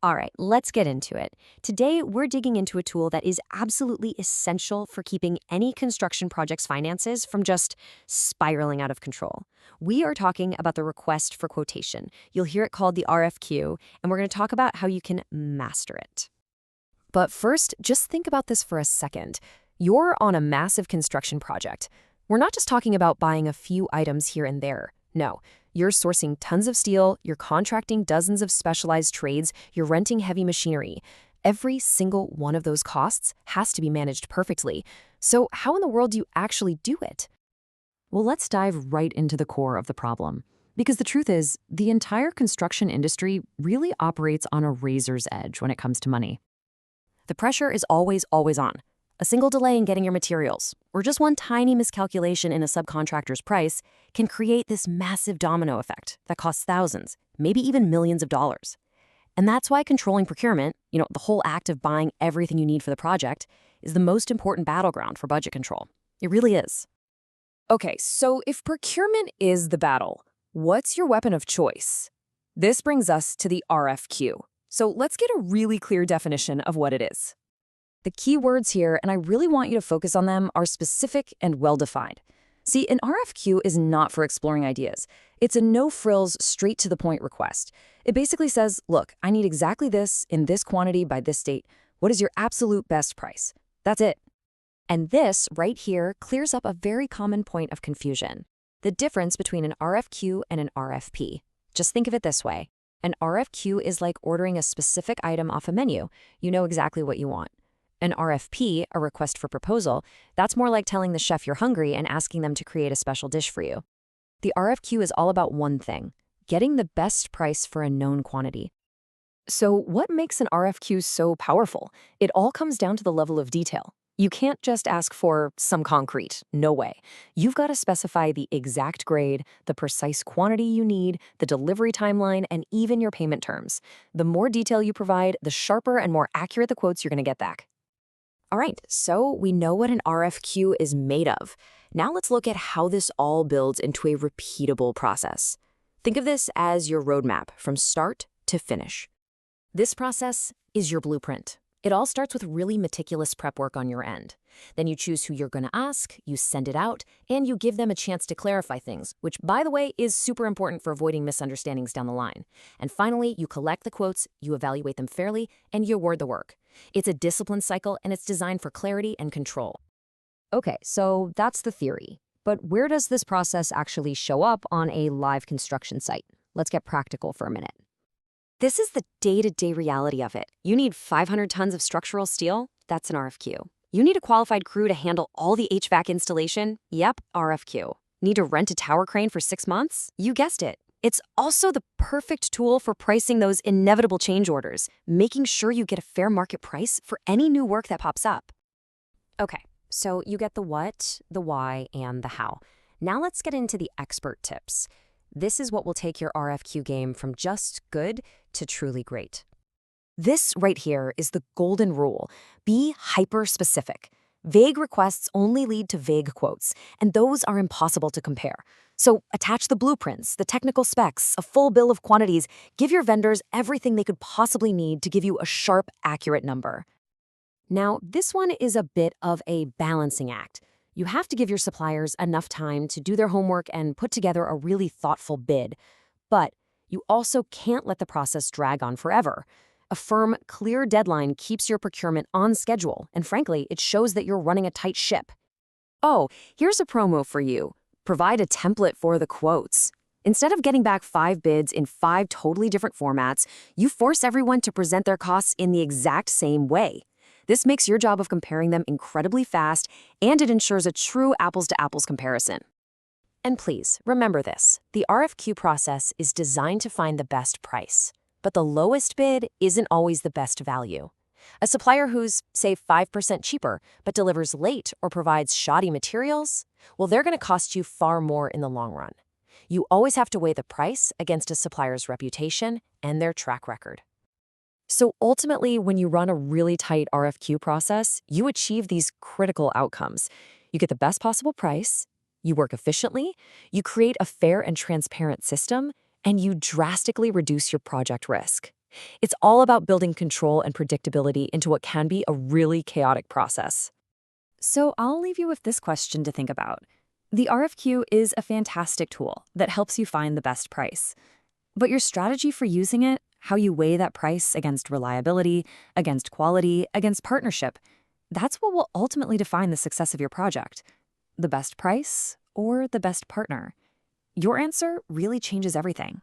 All right, let's get into it. Today, we're digging into a tool that is absolutely essential for keeping any construction project's finances from just spiraling out of control. We are talking about the request for quotation. You'll hear it called the RFQ, and we're going to talk about how you can master it. But first, just think about this for a second. You're on a massive construction project. We're not just talking about buying a few items here and there. No, you're sourcing tons of steel, you're contracting dozens of specialized trades, you're renting heavy machinery. Every single one of those costs has to be managed perfectly. So how in the world do you actually do it? Well, let's dive right into the core of the problem. Because the truth is, the entire construction industry really operates on a razor's edge when it comes to money. The pressure is always on. A single delay in getting your materials, or just one tiny miscalculation in a subcontractor's price, can create this massive domino effect that costs thousands, maybe even millions of dollars. And that's why controlling procurement, the whole act of buying everything you need for the project, is the most important battleground for budget control. It really is. Okay, so if procurement is the battle, what's your weapon of choice? This brings us to the RFQ. So let's get a really clear definition of what it is. The key words here, and I really want you to focus on them, are specific and well-defined. See, an RFQ is not for exploring ideas. It's a no-frills, straight-to-the-point request. It basically says, look, I need exactly this in this quantity by this date. What is your absolute best price? That's it. And this, right here, clears up a very common point of confusion. The difference between an RFQ and an RFP. Just think of it this way. An RFQ is like ordering a specific item off a menu. You know exactly what you want. An RFP, a request for proposal, that's more like telling the chef you're hungry and asking them to create a special dish for you. The RFQ is all about one thing, getting the best price for a known quantity. So what makes an RFQ so powerful? It all comes down to the level of detail. You can't just ask for some concrete, no way. You've got to specify the exact grade, the precise quantity you need, the delivery timeline, and even your payment terms. The more detail you provide, the sharper and more accurate the quotes you're going to get back. All right, so we know what an RFQ is made of. Now let's look at how this all builds into a repeatable process. Think of this as your roadmap from start to finish. This process is your blueprint. It all starts with really meticulous prep work on your end. Then you choose who you're going to ask, you send it out, and you give them a chance to clarify things, which, by the way, is super important for avoiding misunderstandings down the line. And finally, you collect the quotes, you evaluate them fairly, and you award the work. It's a discipline cycle, and it's designed for clarity and control. Okay, so that's the theory. But where does this process actually show up on a live construction site? Let's get practical for a minute. This is the day-to-day reality of it. You need 500 tons of structural steel? That's an RFQ. You need a qualified crew to handle all the HVAC installation? Yep, RFQ. Need to rent a tower crane for 6 months? You guessed it. It's also the perfect tool for pricing those inevitable change orders, making sure you get a fair market price for any new work that pops up. Okay, so you get the what, the why, and the how. Now let's get into the expert tips. This is what will take your RFQ game from just good to truly great. This right here is the golden rule. Be hyper-specific. Vague requests only lead to vague quotes, and those are impossible to compare. So attach the blueprints, the technical specs, a full bill of quantities. Give your vendors everything they could possibly need to give you a sharp, accurate number. Now, this one is a bit of a balancing act. You have to give your suppliers enough time to do their homework and put together a really thoughtful bid. But you also can't let the process drag on forever. A firm, clear deadline keeps your procurement on schedule, and frankly, it shows that you're running a tight ship. Oh, here's a promo for you. Provide a template for the quotes. Instead of getting back 5 bids in 5 totally different formats, you force everyone to present their costs in the exact same way. This makes your job of comparing them incredibly fast, and it ensures a true apples-to-apples comparison. And please, remember this. The RFQ process is designed to find the best price, but the lowest bid isn't always the best value. A supplier who's, say, 5% cheaper, but delivers late or provides shoddy materials, well, they're going to cost you far more in the long run. You always have to weigh the price against a supplier's reputation and their track record. So ultimately, when you run a really tight RFQ process, you achieve these critical outcomes. You get the best possible price, you work efficiently, you create a fair and transparent system, and you drastically reduce your project risk. It's all about building control and predictability into what can be a really chaotic process. So I'll leave you with this question to think about. The RFQ is a fantastic tool that helps you find the best price. But your strategy for using it, how you weigh that price against reliability, against quality, against partnership, that's what will ultimately define the success of your project. The best price or the best partner? Your answer really changes everything.